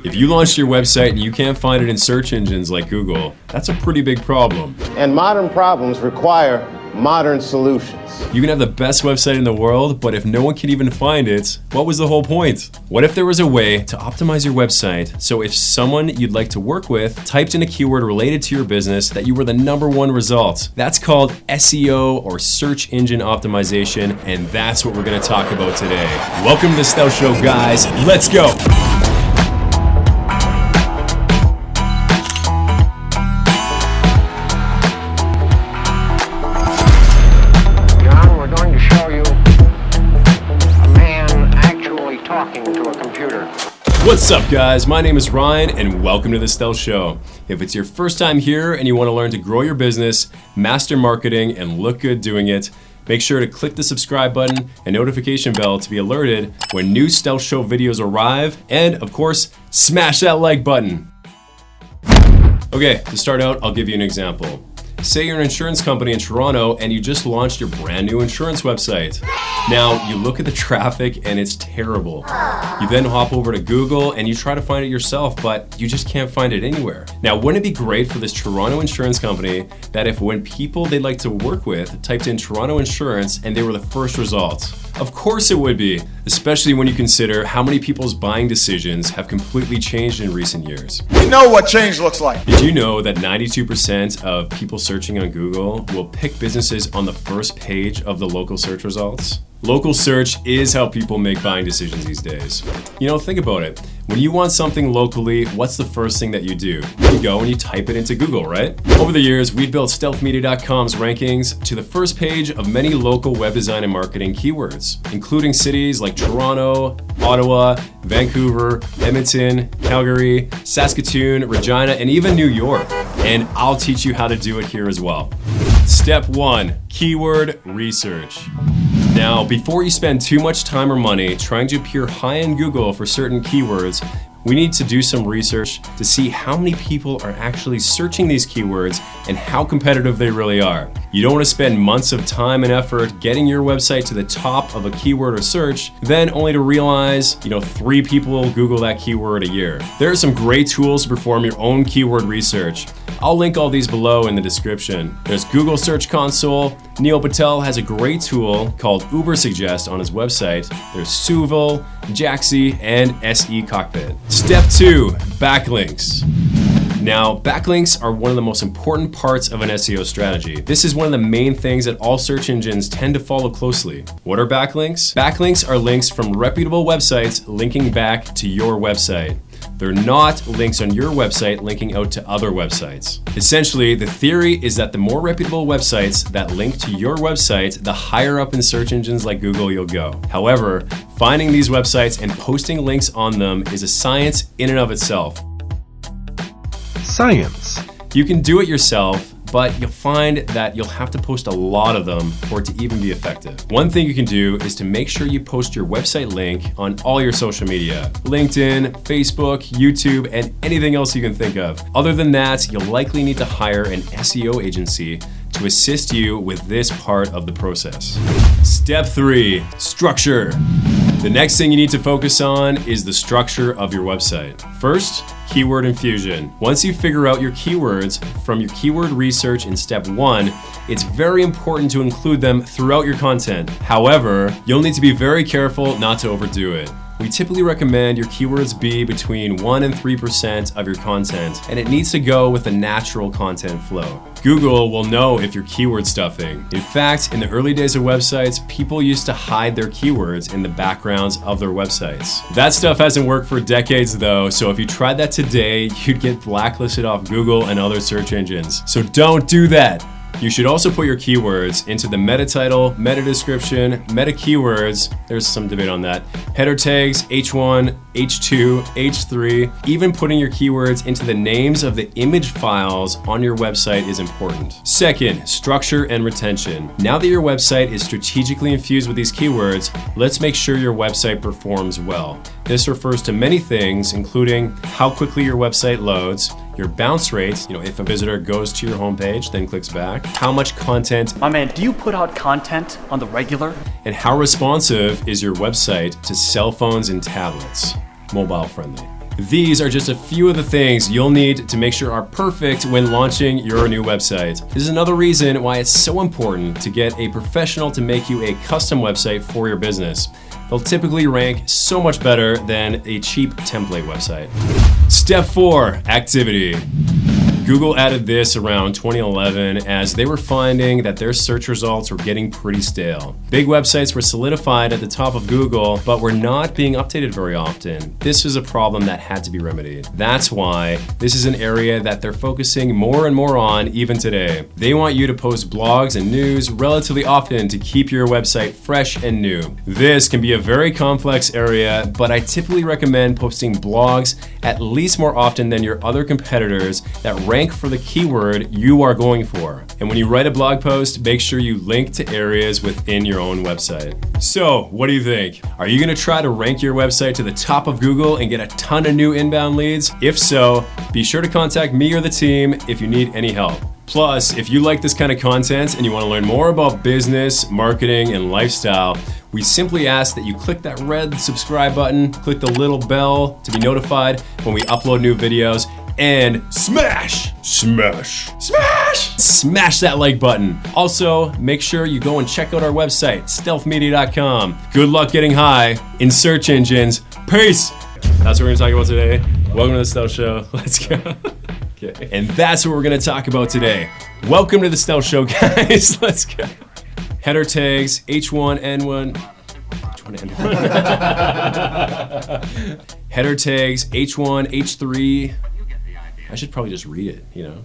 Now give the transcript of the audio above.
If you launched your website and you can't find it in search engines like Google, that's a pretty big problem. And modern problems require modern solutions. You can have the best website in the world, but if no one can even find it, what was the whole point? What if there was a way to optimize your website so if someone you'd like to work with typed in a keyword related to your business that you were the #1 result? That's called SEO, or search engine optimization, and that's what we're going to talk about today. Welcome to the Stealth Show, guys. Let's go. What's up, guys? My name is Ryan and welcome to the Stealth Show. If it's your first time here and you want to learn to grow your business, master marketing, and look good doing it, make sure to click the subscribe button and notification bell to be alerted when new Stealth Show videos arrive, and of course, smash that like button. Okay, to start out, I'll give you an example. Say you're an insurance company in Toronto and you just launched your brand new insurance website. Now, you look at the traffic and it's terrible. You then hop over to Google and you try to find it yourself, but you just can't find it anywhere. Now, wouldn't it be great for this Toronto insurance company that if when people they'd like to work with typed in Toronto insurance and they were the first result? Of course it would be, especially when you consider how many people's buying decisions have completely changed in recent years. We know what change looks like. Did you know that 92% of people searching on Google will pick businesses on the first page of the local search results? Local search is how people make buying decisions these days. You know, think about it. When you want something locally, what's the first thing that you do? You go and you type it into Google, right? Over the years, we've built stealthmedia.com's rankings to the first page of many local web design and marketing keywords, including cities like Toronto, Ottawa, Vancouver, Edmonton, Calgary, Saskatoon, Regina, and even New York. And I'll teach you how to do it here as well. Step 1, keyword research. Now, before you spend too much time or money trying to appear high in Google for certain keywords, we need to do some research to see how many people are actually searching these keywords and how competitive they really are. You don't want to spend months of time and effort getting your website to the top of a keyword or search, then only to realize, 3 people Google that keyword a year. There are some great tools to perform your own keyword research. I'll link all these below in the description. There's Google Search Console. Neil Patel has a great tool called Ubersuggest on his website. There's Suville, Jaxi, and SE Cockpit. Step 2, backlinks. Now, backlinks are one of the most important parts of an SEO strategy. This is one of the main things that all search engines tend to follow closely. What are backlinks? Backlinks are links from reputable websites linking back to your website. They're not links on your website linking out to other websites. Essentially, the theory is that the more reputable websites that link to your website, the higher up in search engines like Google you'll go. However, finding these websites and posting links on them is a science in and of itself. Science. You can do it yourself, but you'll find that you'll have to post a lot of them for it to even be effective. One thing you can do is to make sure you post your website link on all your social media: LinkedIn, Facebook, YouTube, and anything else you can think of. Other than that, you'll likely need to hire an SEO agency to assist you with this part of the process. Step 3, structure. The next thing you need to focus on is the structure of your website. First, keyword infusion. Once you figure out your keywords from your keyword research in step 1, it's very important to include them throughout your content. However, you'll need to be very careful not to overdo it. We typically recommend your keywords be between 1 and 3% of your content, and it needs to go with a natural content flow. Google will know if you're keyword stuffing. In fact, in the early days of websites, people used to hide their keywords in the backgrounds of their websites. That stuff hasn't worked for decades though, so if you tried that today, you'd get blacklisted off Google and other search engines. So don't do that. You should also put your keywords into the meta title, meta description, meta keywords, there's some debate on that, header tags, H1, H2, H3, even putting your keywords into the names of the image files on your website is important. Second, structure and retention. Now that your website is strategically infused with these keywords, let's make sure your website performs well. This refers to many things, including how quickly your website loads, your bounce rates, if a visitor goes to your homepage, then clicks back, how much content. My man, do you put out content on the regular? And how responsive is your website to cell phones and tablets? Mobile friendly. These are just a few of the things you'll need to make sure are perfect when launching your new website. This is another reason why it's so important to get a professional to make you a custom website for your business. They'll typically rank so much better than a cheap template website. Step 4, activity. Google added this around 2011 as they were finding that their search results were getting pretty stale. Big websites were solidified at the top of Google, but were not being updated very often. This was a problem that had to be remedied. That's why this is an area that they're focusing more and more on even today. They want you to post blogs and news relatively often to keep your website fresh and new. This can be a very complex area, but I typically recommend posting blogs at least more often than your other competitors that rank for the keyword you are going for. And when you write a blog post, make sure you link to areas within your own website. So, what do you think? Are you gonna try to rank your website to the top of Google and get a ton of new inbound leads? If so, be sure to contact me or the team if you need any help. Plus, if you like this kind of content and you want to learn more about business, marketing, and lifestyle, we simply ask that you click that red subscribe button, click the little bell to be notified when we upload new videos, and smash that like button. Also, make sure you go and check out our website, stealthmedia.com. Good luck getting high in search engines. Peace! That's what we're gonna talk about today. Welcome to the Stealth Show. Let's go. Okay. And that's what we're gonna talk about today. Welcome to the Stealth Show, guys. Let's go. Header tags, H1N1. Header tags, H1, H3. I should probably just read it, you know?